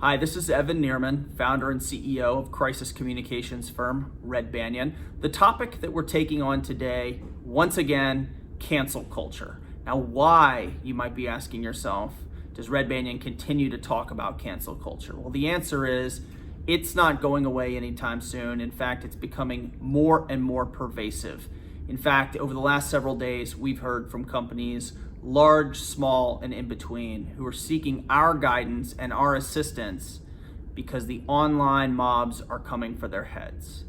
Hi, this is Evan Neerman, founder and CEO of crisis communications firm Red Banyan. The topic that we're taking on today, once again, cancel culture. Now, why, you might be asking yourself, does Red Banyan continue to talk about cancel culture? Well, the answer is it's not going away anytime soon. In fact, it's becoming more and more pervasive. In fact, over the last several days, we've heard from companies, large, small, and in between, who are seeking our guidance and our assistance because the online mobs are coming for their heads.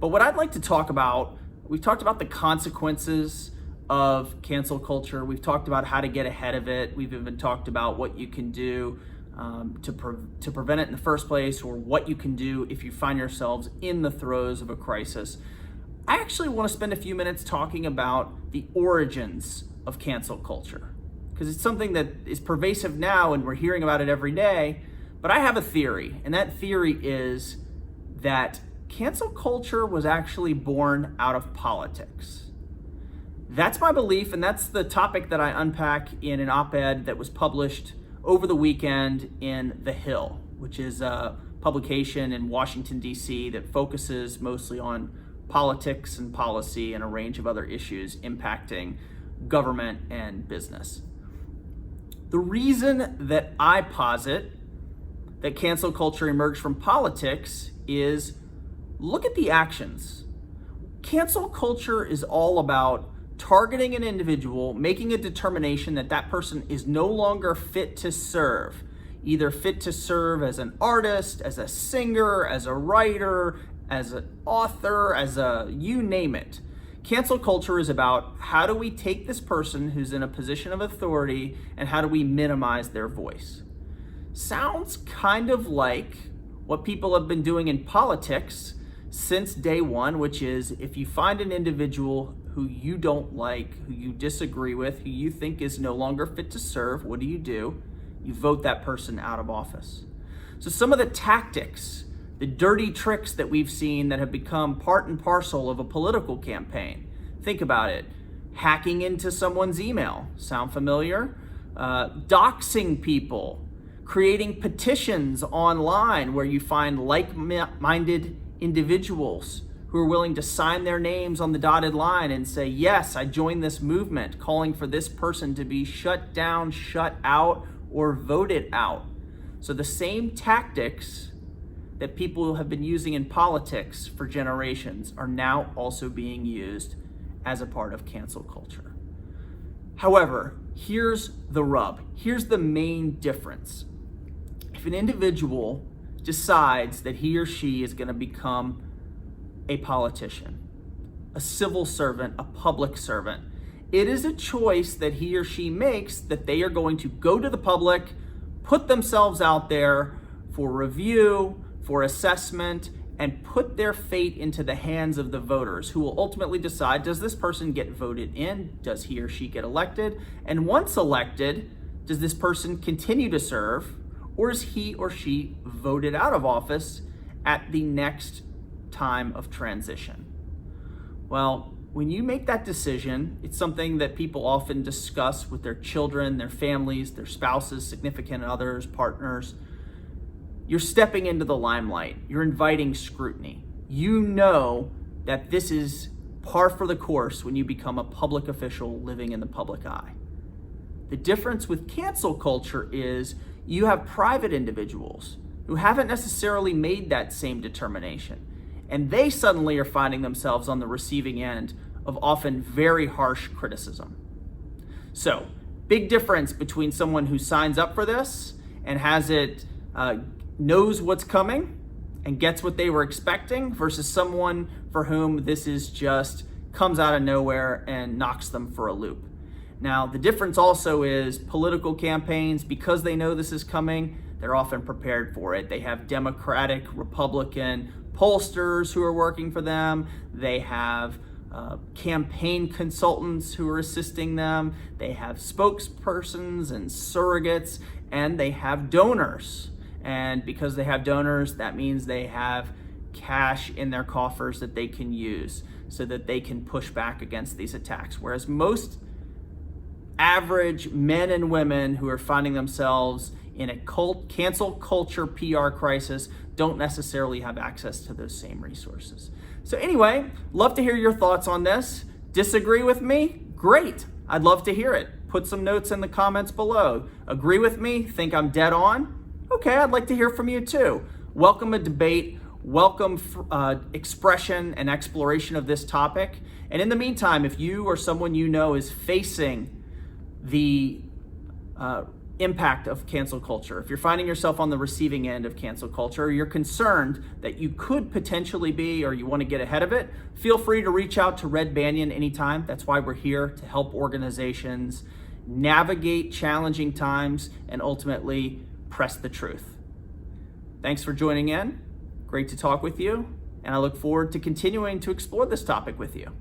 But what I'd like to talk about, we've talked about the consequences of cancel culture. We've talked about how to get ahead of it. We've even talked about what you can do to prevent it in the first place, or what you can do if you find yourselves in the throes of a crisis. I actually want to spend a few minutes talking about the origins of cancel culture, because it's something that is pervasive now and we're hearing about it every day. But I have a theory, and that theory is that cancel culture was actually born out of politics. That's my belief, and that's the topic that I unpack in an op-ed that was published over the weekend in The Hill, which is a publication in Washington, D.C. that focuses mostly on politics and policy and a range of other issues impacting government and business. The reason that I posit that cancel culture emerged from politics is, look at the actions. Cancel culture is all about targeting an individual, making a determination that that person is no longer fit to serve, either fit to serve as an artist, as a singer, as a writer, as an author, you name it. Cancel culture is about, how do we take this person who's in a position of authority and how do we minimize their voice? Sounds kind of like what people have been doing in politics since day one, which is, if you find an individual who you don't like, who you disagree with, who you think is no longer fit to serve, what do? You vote that person out of office. So some of the tactics, the dirty tricks that we've seen that have become part and parcel of a political campaign. Think about it. Hacking into someone's email. Sound familiar? Doxing people. Creating petitions online where you find like-minded individuals who are willing to sign their names on the dotted line and say, yes, I joined this movement, calling for this person to be shut down, shut out, or voted out. So the same tactics that people have been using in politics for generations are now also being used as a part of cancel culture. However, here's the rub. Here's the main difference. If an individual decides that he or she is going to become a politician, a civil servant, a public servant, it is a choice that he or she makes, that they are going to go to the public, put themselves out there for review, for assessment, and put their fate into the hands of the voters, who will ultimately decide, does this person get voted in? Does he or she get elected? And once elected, does this person continue to serve, or is he or she voted out of office at the next time of transition? Well, when you make that decision, it's something that people often discuss with their children, their families, their spouses, significant others, partners. You're stepping into the limelight. You're inviting scrutiny. You know that this is par for the course when you become a public official living in the public eye. The difference with cancel culture is you have private individuals who haven't necessarily made that same determination, and they suddenly are finding themselves on the receiving end of often very harsh criticism. So, big difference between someone who signs up for this and has it knows what's coming and gets what they were expecting, versus someone for whom this is just comes out of nowhere and knocks them for a loop. Now, the difference also is political campaigns, because they know this is coming, they're often prepared for it. They have Democratic, Republican pollsters who are working for them. They have campaign consultants who are assisting them. They have spokespersons and surrogates, and they have donors. And because they have donors, that means they have cash in their coffers that they can use so that they can push back against these attacks. Whereas most average men and women who are finding themselves in a cancel culture PR crisis don't necessarily have access to those same resources. So anyway, love to hear your thoughts on this. Disagree with me? Great. I'd love to hear it. Put some notes in the comments below. Agree with me? Think I'm dead on? Okay, I'd like to hear from you too. Welcome a debate. Welcome expression and exploration of this topic. And in the meantime, if you or someone you know is facing the impact of cancel culture, if you're finding yourself on the receiving end of cancel culture, or you're concerned that you could potentially be, or you want to get ahead of it, feel free to reach out to Red Banyan anytime. That's why we're here, to help organizations navigate challenging times and ultimately press the truth. Thanks for joining in. Great to talk with you, and I look forward to continuing to explore this topic with you.